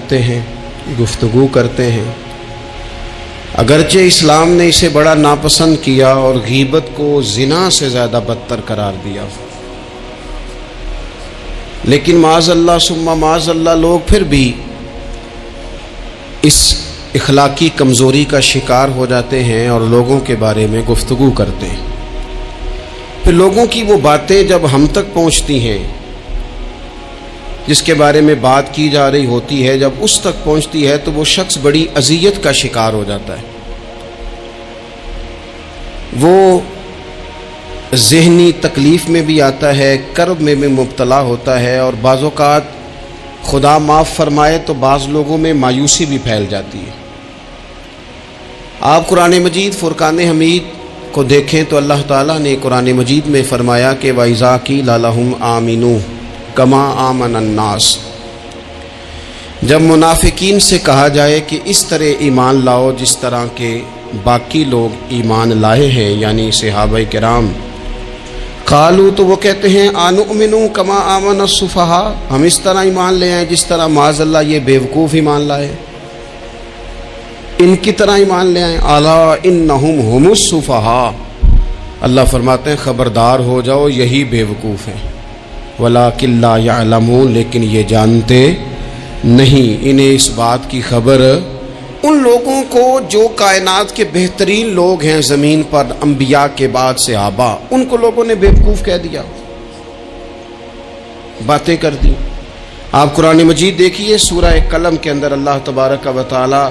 کرتے ہیں، گفتگو کرتے ہیں، اگرچہ اسلام نے اسے بڑا ناپسند کیا اور غیبت کو زنا سے زیادہ بدتر قرار دیا، لیکن معاذ اللہ ثم معاذ اللہ لوگ پھر بھی اس اخلاقی کمزوری کا شکار ہو جاتے ہیں اور لوگوں کے بارے میں گفتگو کرتے ہیں۔ پھر لوگوں کی وہ باتیں جب ہم تک پہنچتی ہیں، جس کے بارے میں بات کی جا رہی ہوتی ہے، جب اس تک پہنچتی ہے تو وہ شخص بڑی اذیت کا شکار ہو جاتا ہے، وہ ذہنی تکلیف میں بھی آتا ہے، کرب میں بھی مبتلا ہوتا ہے، اور بعض اوقات خدا معاف فرمائے تو بعض لوگوں میں مایوسی بھی پھیل جاتی ہے۔ آپ قرآن مجید فرقان حمید کو دیکھیں تو اللہ تعالیٰ نے قرآن مجید میں فرمایا کہ وَإِذَا قِيلَ لَهُمْ آمِنُوا كَمَا آمَنَ النَّاسُ، جب منافقین سے کہا جائے کہ اس طرح ایمان لاؤ جس طرح کے باقی لوگ ایمان لائے ہیں، یعنی صحابہ کرام، قالوا تو وہ کہتے ہیں آنؤمنوا کما آمن السفہاء، ہم اس طرح ایمان لے آئیں جس طرح معاذ اللہ یہ بیوقوف ایمان لائے، ان کی طرح ایمان لے آئیں۔ الا انہم هم السفہاء، اللہ فرماتے ہیں خبردار ہو جاؤ یہی بیوقوف ہیں، ولکن لا یعلمون، لیکن یہ جانتے نہیں، انہیں اس بات کی خبر ان لوگوں کو جو کائنات کے بہترین لوگ ہیں زمین پر، انبیاء کے بعد صحابہ، ان کو لوگوں نے بیوقوف کہہ دیا، باتیں کر دی۔ آپ قرآن مجید دیکھیے سورہ قلم کے اندر اللہ تبارک و تعالی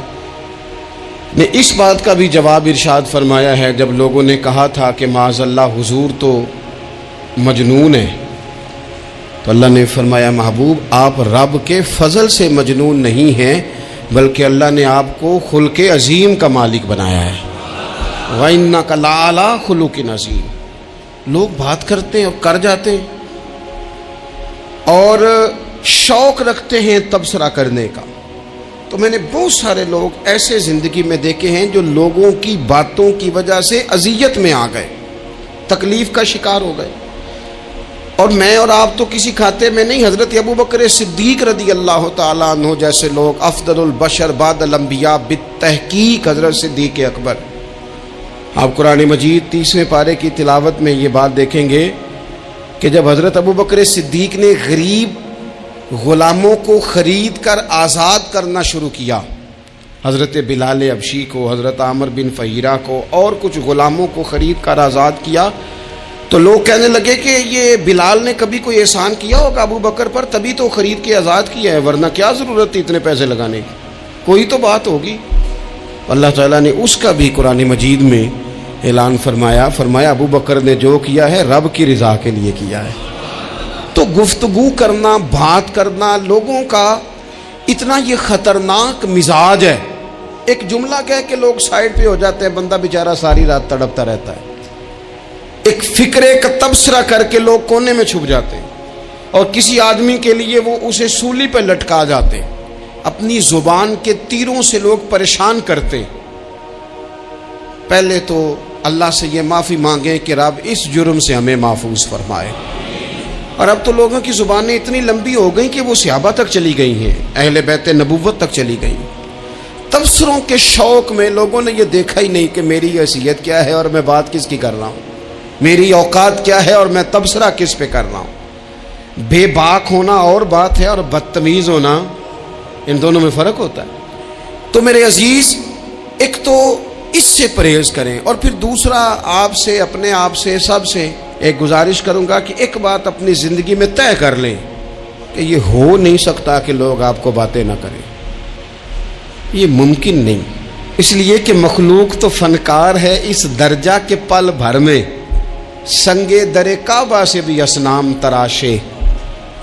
نے اس بات کا بھی جواب ارشاد فرمایا ہے، جب لوگوں نے کہا تھا کہ معاذ اللہ حضور تو مجنون ہے، تو اللہ نے فرمایا محبوب آپ رب کے فضل سے مجنون نہیں ہیں، بلکہ اللہ نے آپ کو خلق عظیم کا مالک بنایا ہے۔ وَإِنَّكَ لَعَلَىٰ خُلُقٍ عَظِيمٍ، لوگ بات کرتے ہیں اور کر جاتے ہیں اور شوق رکھتے ہیں تبصرہ کرنے کا۔ تو میں نے بہت سارے لوگ ایسے زندگی میں دیکھے ہیں جو لوگوں کی باتوں کی وجہ سے اذیت میں آ گئے، تکلیف کا شکار ہو گئے، اور میں اور آپ تو کسی کھاتے میں نہیں۔ حضرت ابوبکر صدیق رضی اللہ تعالیٰ عنہ جیسے لوگ، افضل البشر بعد الانبیاء بالتحقیق حضرت صدیق اکبر، آپ قرآن مجید 30ویں پارے کی تلاوت میں یہ بات دیکھیں گے کہ جب حضرت ابوبکر صدیق نے غریب غلاموں کو خرید کر آزاد کرنا شروع کیا، حضرت بلال حبشی کو، حضرت عامر بن فہیرہ کو اور کچھ غلاموں کو خرید کر آزاد کیا، تو لوگ کہنے لگے کہ یہ بلال نے کبھی کوئی احسان کیا ہوگا ابو بکر پر، تبھی تو خرید کے آزاد کیا ہے، ورنہ کیا ضرورت تھی اتنے پیسے لگانے کی، کوئی تو بات ہوگی۔ اللہ تعالیٰ نے اس کا بھی قرآن مجید میں اعلان فرمایا ابو بکر نے جو کیا ہے رب کی رضا کے لیے کیا ہے۔ تو گفتگو کرنا، بات کرنا، لوگوں کا اتنا یہ خطرناک مزاج ہے، ایک جملہ کہہ کے لوگ سائڈ پہ ہو جاتے ہیں، بندہ بیچارہ ساری رات تڑپتا رہتا ہے، ایک فکرے کا تبصرہ کر کے لوگ کونے میں چھپ جاتے ہیں، اور کسی آدمی کے لیے وہ اسے سولی پہ لٹکا جاتے ہیں، اپنی زبان کے تیروں سے لوگ پریشان کرتے ہیں۔ پہلے تو اللہ سے یہ معافی مانگیں کہ رب اس جرم سے ہمیں محفوظ فرمائے۔ اور اب تو لوگوں کی زبانیں اتنی لمبی ہو گئیں کہ وہ صحابہ تک چلی گئی ہیں، اہل بیت نبوت تک چلی گئی۔ تبصروں کے شوق میں لوگوں نے یہ دیکھا ہی نہیں کہ میری حیثیت کیا ہے اور میں بات کس کی کر رہا ہوں، میری اوقات کیا ہے اور میں تبصرہ کس پہ کر رہا ہوں۔ بے باک ہونا اور بات ہے اور بدتمیز ہونا، ان دونوں میں فرق ہوتا ہے۔ تو میرے عزیز، ایک تو اس سے پرہیز کریں، اور پھر دوسرا آپ سے، اپنے آپ سے، سب سے ایک گزارش کروں گا کہ ایک بات اپنی زندگی میں طے کر لیں کہ یہ ہو نہیں سکتا کہ لوگ آپ کو باتیں نہ کریں، یہ ممکن نہیں، اس لیے کہ مخلوق تو فنکار ہے اس درجہ کے پل بھر میں، سنگے در کعبہ سے بھی اصنام تراشے،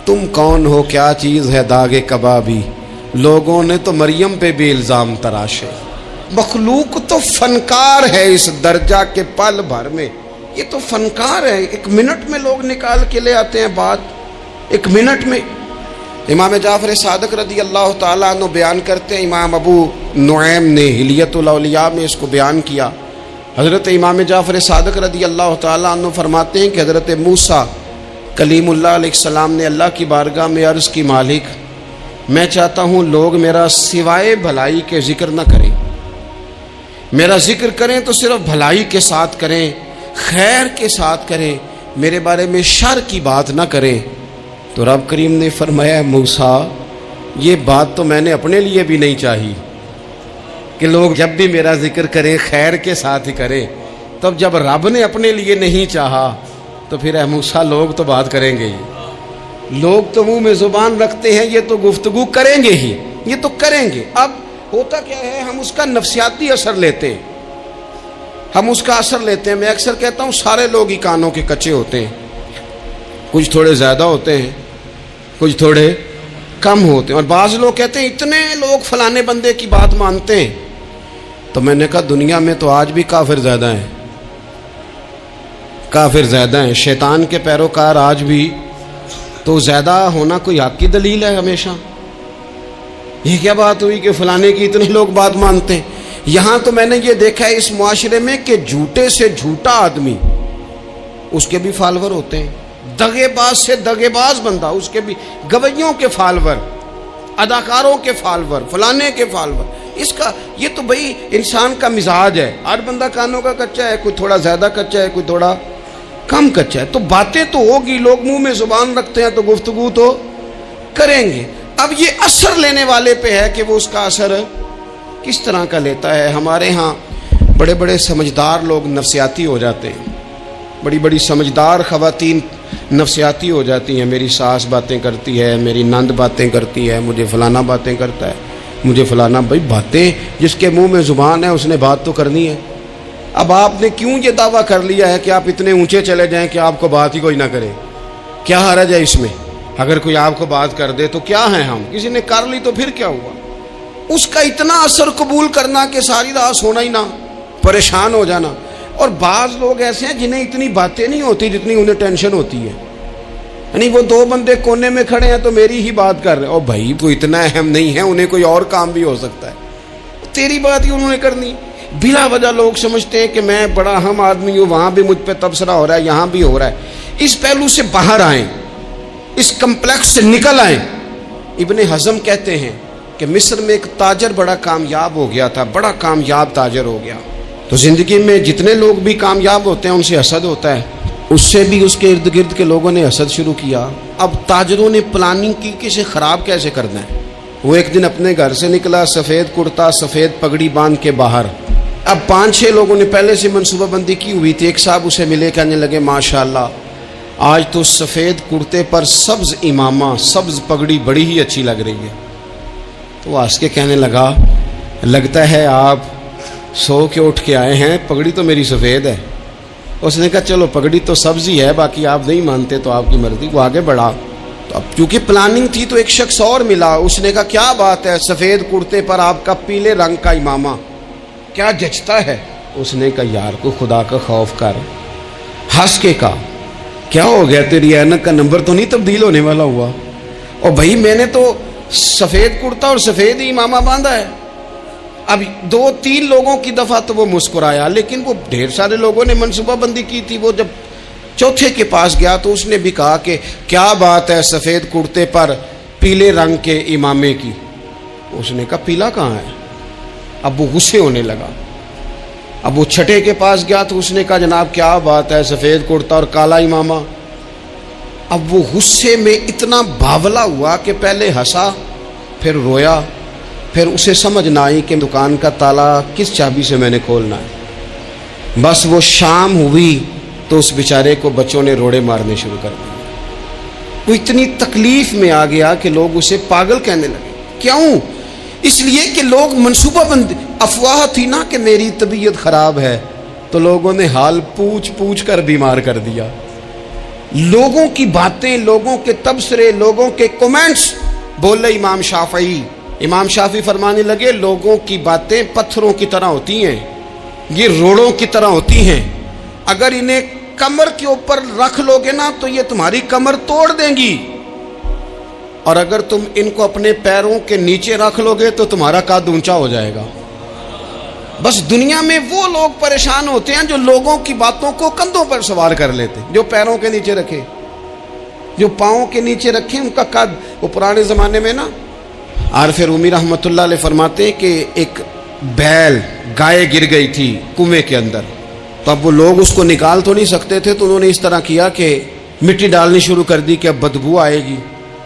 تم کون ہو کیا چیز ہے داغ کبابی، لوگوں نے تو مریم پہ بھی الزام تراشے۔ مخلوق تو فنکار ہے اس درجہ کے پل بھر میں، یہ تو فنکار ہے، ایک منٹ میں لوگ نکال کے لے آتے ہیں بات، ایک منٹ میں۔ امام جعفر صادق رضی اللہ تعالیٰ عنہ بیان کرتے ہیں، امام ابو نعیم نے حلیۃ الاولیاء میں اس کو بیان کیا، حضرت امام جعفر صادق رضی اللہ تعالیٰ عنہ فرماتے ہیں کہ حضرت موسیٰ کلیم اللہ علیہ السلام نے اللہ کی بارگاہ میں عرض کی، مالک میں چاہتا ہوں لوگ میرا سوائے بھلائی کے ذکر نہ کریں، میرا ذکر کریں تو صرف بھلائی کے ساتھ کریں، خیر کے ساتھ کریں، میرے بارے میں شر کی بات نہ کریں۔ تو رب کریم نے فرمایا موسیٰ یہ بات تو میں نے اپنے لیے بھی نہیں چاہی کہ لوگ جب بھی میرا ذکر کریں خیر کے ساتھ ہی کریں، تب جب رب نے اپنے لیے نہیں چاہا تو پھر اے موسیٰ لوگ تو بات کریں گے ہی، لوگ تو منہ میں زبان رکھتے ہیں، یہ تو گفتگو کریں گے ہی، یہ تو کریں گے۔ اب ہوتا کیا ہے، ہم اس کا نفسیاتی اثر لیتے ہیں، ہم اس کا اثر لیتے ہیں۔ میں اکثر کہتا ہوں سارے لوگ ہی کانوں کے کچے ہوتے ہیں، کچھ تھوڑے زیادہ ہوتے ہیں، کچھ تھوڑے کم ہوتے ہیں، اور بعض لوگ کہتے ہیں اتنے لوگ فلانے بندے کی بات مانتے ہیں۔ تو میں نے کہا دنیا میں تو آج بھی کافر زیادہ ہیں، کافر زیادہ ہیں، شیطان کے پیروکار آج بھی، تو زیادہ ہونا کوئی حق کی دلیل ہے ہمیشہ؟ یہ کیا بات ہوئی کہ فلانے کی اتنے لوگ بات مانتے ہیں؟ یہاں تو میں نے یہ دیکھا ہے اس معاشرے میں کہ جھوٹے سے جھوٹا آدمی اس کے بھی فالوور ہوتے ہیں، دغے باز سے دغے باز بندہ اس کے بھی، گویوں کے فالوور، اداکاروں کے فالوور، فلانے کے فالوور۔ اس کا یہ تو بھئی انسان کا مزاج ہے، ہر بندہ کانوں کا کچا ہے، کوئی تھوڑا زیادہ کچا ہے، کوئی تھوڑا کم کچا ہے، تو باتیں تو ہوگی، لوگ منہ میں زبان رکھتے ہیں تو گفتگو تو کریں گے۔ اب یہ اثر لینے والے پہ ہے کہ وہ اس کا اثر کس طرح کا لیتا ہے۔ ہمارے ہاں بڑے بڑے سمجھدار لوگ نفسیاتی ہو جاتے ہیں، بڑی بڑی سمجھدار خواتین نفسیاتی ہو جاتی ہیں، میری ساس باتیں کرتی ہے، میری نند باتیں کرتی ہے، مجھے فلانا باتیں کرتا ہے، مجھے فلانا۔ بھائی باتیں، جس کے منہ میں زبان ہے اس نے بات تو کرنی ہے۔ اب آپ نے کیوں یہ دعویٰ کر لیا ہے کہ آپ اتنے اونچے چلے جائیں کہ آپ کو بات ہی کوئی نہ کرے؟ کیا حرج ہے اس میں؟ اگر کوئی آپ کو بات کر دے تو کیا ہے، ہم کسی نے کر لی تو پھر کیا ہوا؟ اس کا اتنا اثر قبول کرنا کہ ساری رات سونا ہی نہ، پریشان ہو جانا۔ اور بعض لوگ ایسے ہیں جنہیں اتنی باتیں نہیں ہوتی جتنی انہیں ٹینشن ہوتی ہے، یعنی وہ دو بندے کونے میں کھڑے ہیں تو میری ہی بات کر رہے ہیں، اور بھائی وہ اتنا اہم نہیں ہے، انہیں کوئی اور کام بھی ہو سکتا ہے، تیری بات ہی انہوں نے کرنی۔ بلا وجہ لوگ سمجھتے ہیں کہ میں بڑا اہم آدمی ہوں، وہاں بھی مجھ پہ تبصرہ ہو رہا ہے، یہاں بھی ہو رہا ہے۔ اس پہلو سے باہر آئیں، اس کمپلیکس سے نکل آئیں۔ ابن حزم کہتے ہیں کہ مصر میں ایک تاجر بڑا کامیاب ہو گیا تھا، بڑا کامیاب تاجر ہو گیا، تو زندگی میں جتنے لوگ بھی کامیاب ہوتے ہیں ان سے حسد ہوتا ہے، اس سے بھی اس کے ارد گرد کے لوگوں نے حسد شروع کیا۔ اب تاجروں نے پلاننگ کی کہ اسے خراب کیسے کرنا ہے۔ وہ ایک دن اپنے گھر سے نکلا، سفید کرتا سفید پگڑی باندھ کے باہر۔ اب 5-6 لوگوں نے پہلے سے منصوبہ بندی کی ہوئی تھی۔ ایک صاحب اسے ملے، کہنے لگے ماشاءاللہ آج تو سفید کرتے پر سبز امامہ، سبز پگڑی بڑی ہی اچھی لگ رہی ہے۔ تو وہ ہنس کے کہنے لگا لگتا ہے آپ سو کے اٹھ کے آئے ہیں، پگڑی تو میری سفید ہے۔ اس نے کہا چلو پگڑی تو سبز ہی ہے، باقی آپ نہیں مانتے تو آپ کی مرضی۔ وہ آگے بڑھا، تو اب چونکہ پلاننگ تھی تو ایک شخص اور ملا، اس نے کہا کیا بات ہے، سفید کرتے پر آپ کا پیلے رنگ کا امامہ کیا جچتا ہے۔ اس نے کہا یار کو خدا کا خوف کر، ہنس کے کہا کیا ہو گیا، تیری اینک کا نمبر تو نہیں تبدیل ہونے والا ہوا؟ اور بھائی میں نے تو سفید کرتا اور سفید ہی امامہ باندھا ہے۔ اب 2-3 لوگوں کی دفعہ تو وہ مسکرایا، لیکن وہ ڈھیر سارے لوگوں نے منصوبہ بندی کی تھی۔ وہ جب چوتھے کے پاس گیا تو اس نے بھی کہا کہ کیا بات ہے سفید کرتے پر پیلے رنگ کے امامے کی۔ اس نے کہا پیلا کہاں ہے؟ اب وہ غصے ہونے لگا۔ اب وہ چھٹے کے پاس گیا تو اس نے کہا جناب کیا بات ہے سفید کرتا اور کالا امامہ۔ اب وہ غصے میں اتنا باولا ہوا کہ پہلے ہنسا پھر رویا، پھر اسے سمجھ نہ آئی کہ دکان کا تالا کس چابی سے میں نے کھولنا ہے۔ بس وہ شام ہوئی تو اس بیچارے کو بچوں نے روڑے مارنے شروع کر دیے۔ وہ اتنی تکلیف میں آ گیا کہ لوگ اسے پاگل کہنے لگے۔ کیوں؟ اس لیے کہ لوگ منصوبہ بندی، افواہ تھی نا کہ میری طبیعت خراب ہے، تو لوگوں نے حال پوچھ پوچھ کر بیمار کر دیا۔ لوگوں کی باتیں، لوگوں کے تبصرے، لوگوں کے کومنٹس بولے امام شافعی۔ امام شافعی فرمانے لگے لوگوں کی باتیں پتھروں کی طرح ہوتی ہیں، یہ روڑوں کی طرح ہوتی ہیں، اگر انہیں کمر کے اوپر رکھ لو گے نا تو یہ تمہاری کمر توڑ دیں گی، اور اگر تم ان کو اپنے پیروں کے نیچے رکھ لو گے تو تمہارا قد اونچا ہو جائے گا۔ بس دنیا میں وہ لوگ پریشان ہوتے ہیں جو لوگوں کی باتوں کو کندھوں پر سوار کر لیتے، جو پیروں کے نیچے رکھے، جو پاؤں کے نیچے رکھے ان کا قد۔ وہ پرانے زمانے میں نا عارف رومی رحمۃ اللہ علیہ فرماتے ہیں کہ ایک بیل گائے گر گئی تھی کنویں کے اندر، تو اب وہ لوگ اس کو نکال تو نہیں سکتے تھے، تو انہوں نے اس طرح کیا کہ مٹی ڈالنی شروع کر دی کہ اب بدبو آئے گی،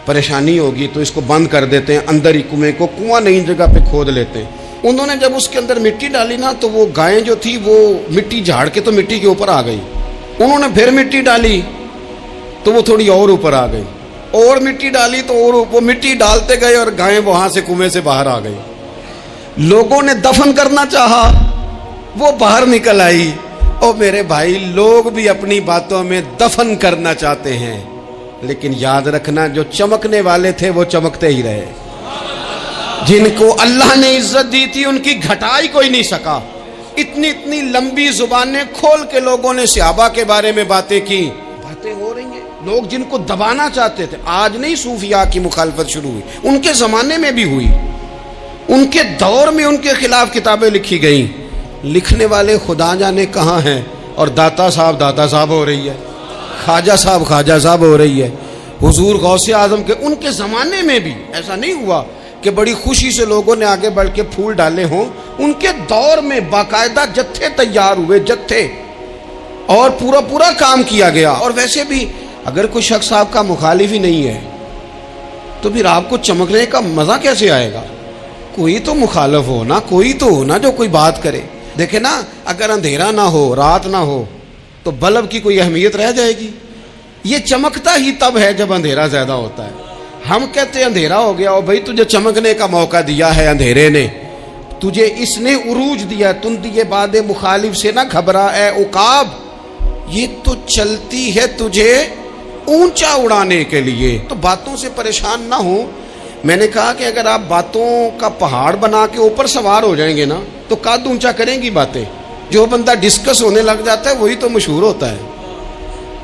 پریشانی ہوگی، تو اس کو بند کر دیتے ہیں، اندر ہی کنویں کو کنواں نئی جگہ پہ کھود لیتے ہیں۔ انہوں نے جب اس کے اندر مٹی ڈالی نا تو وہ گائیں جو تھی وہ مٹی جھاڑ کے تو مٹی کے اوپر آ گئی، انہوں نے پھر مٹی ڈالی تو وہ تھوڑی اور اوپر آ گئی، اور مٹی ڈالی تو اور وہ مٹی ڈالتے گئے اور گائیں وہاں سے کنویں سے باہر آ گئی۔ لوگوں نے دفن کرنا چاہا، وہ باہر نکل آئی۔ اور میرے بھائی، لوگ بھی اپنی باتوں میں دفن کرنا چاہتے ہیں، لیکن یاد رکھنا جو چمکنے والے تھے وہ چمکتے ہی رہے، جن کو اللہ نے عزت دی تھی ان کی گھٹائی کوئی نہیں سکا۔ اتنی اتنی لمبی زبانیں کھول کے لوگوں نے صحابہ کے بارے میں باتیں کی، باتیں ہو رہی ہیں۔ لوگ جن کو دبانا چاہتے تھے، آج نہیں صوفیاء کی مخالفت شروع ہوئی، ان کے زمانے میں بھی ہوئی، ان کے دور میں ان کے خلاف کتابیں لکھی گئیں۔ لکھنے والے خدا جانے کہاں ہیں، اور داتا صاحب ہو رہی ہے، خواجہ صاحب ہو رہی ہے۔ حضور غوث اعظم کے ان کے زمانے میں بھی ایسا نہیں ہوا کہ بڑی خوشی سے لوگوں نے آگے بڑھ کے پھول ڈالے ہوں، ان کے دور میں باقاعدہ جتھے تیار ہوئے، جتھے، اور پورا کام کیا گیا۔ اور ویسے بھی اگر کوئی شخص آپ کا مخالف ہی نہیں ہے تو پھر آپ کو چمکنے کا مزہ کیسے آئے گا؟ کوئی تو مخالف ہو نا، کوئی تو ہو نا جو کوئی بات کرے۔ دیکھیں نا، اگر اندھیرا نہ ہو، رات نہ ہو، تو بلب کی کوئی اہمیت رہ جائے گی؟ یہ چمکتا ہی تب ہے جب اندھیرا زیادہ ہوتا ہے۔ ہم کہتے ہیں اندھیرا ہو گیا، اور بھائی تجھے چمکنے کا موقع دیا ہے اندھیرے نے، تجھے اس نے عروج دیا، تندی باد مخالف سے نہ گھبرا اے عقاب، یہ تو چلتی ہے تجھے اونچا اڑانے کے لیے، تو باتوں سے پریشان نہ ہو۔ میں نے کہا کہ اگر آپ باتوں کا پہاڑ بنا کے اوپر سوار ہو جائیں گے نا تو قد اونچا کریں گی باتیں۔ جو بندہ ڈسکس ہونے لگ جاتا ہے وہی تو مشہور ہوتا ہے،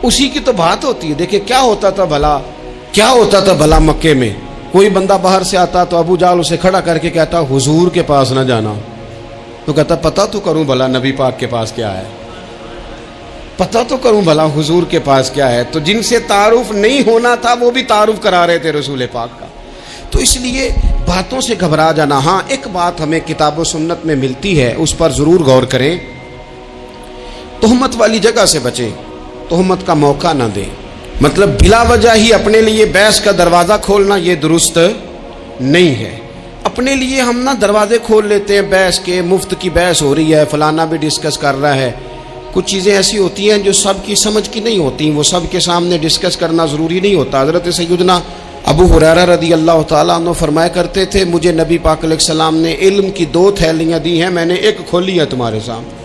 اسی کی تو بات ہوتی ہے۔ دیکھیں کیا ہوتا تھا بھلا مکے میں، کوئی بندہ باہر سے آتا تو ابو جہل اسے کھڑا کر کے کہتا حضور کے پاس نہ جانا، تو کہتا پتہ تو کروں بھلا نبی پاک کے پاس کیا ہے، پتہ تو کروں بھلا حضور کے پاس کیا ہے۔ تو جن سے تعارف نہیں ہونا تھا وہ بھی تعارف کرا رہے تھے رسول پاک کا۔ تو اس لیے باتوں سے گھبرا جانا، ہاں ایک بات ہمیں کتاب و سنت میں ملتی ہے، اس پر ضرور غور کریں، تہمت والی جگہ سے بچیں، تہمت کا موقع نہ دیں۔ مطلب بلا وجہ ہی اپنے لیے بحث کا دروازہ کھولنا یہ درست نہیں ہے۔ اپنے لیے ہم نہ دروازے کھول لیتے ہیں بحث کے، مفت کی بحث ہو رہی ہے، فلانا بھی ڈسکس کر رہا ہے۔ کچھ چیزیں ایسی ہوتی ہیں جو سب کی سمجھ کی نہیں ہوتی، وہ سب کے سامنے ڈسکس کرنا ضروری نہیں ہوتا۔ حضرت سیدنا ابو ہریرہ رضی اللہ تعالیٰ عنہ فرمایا کرتے تھے، مجھے نبی پاک علیہ السلام نے علم کی 2 تھیلیاں دی ہیں، میں نے ایک کھولی ہے تمہارے سامنے،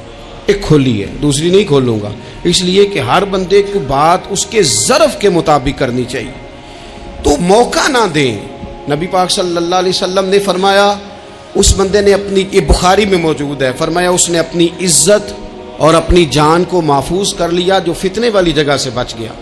ایک کھولی ہے، دوسری نہیں کھولوں گا، اس لیے کہ ہر بندے کو بات اس کے ظرف کے مطابق کرنی چاہیے۔ تو موقع نہ دیں۔ نبی پاک صلی اللہ علیہ وسلم نے فرمایا، اس بندے نے اپنی، یہ بخاری میں موجود ہے، فرمایا اس نے اپنی عزت اور اپنی جان کو محفوظ کر لیا جو فتنے والی جگہ سے بچ گیا۔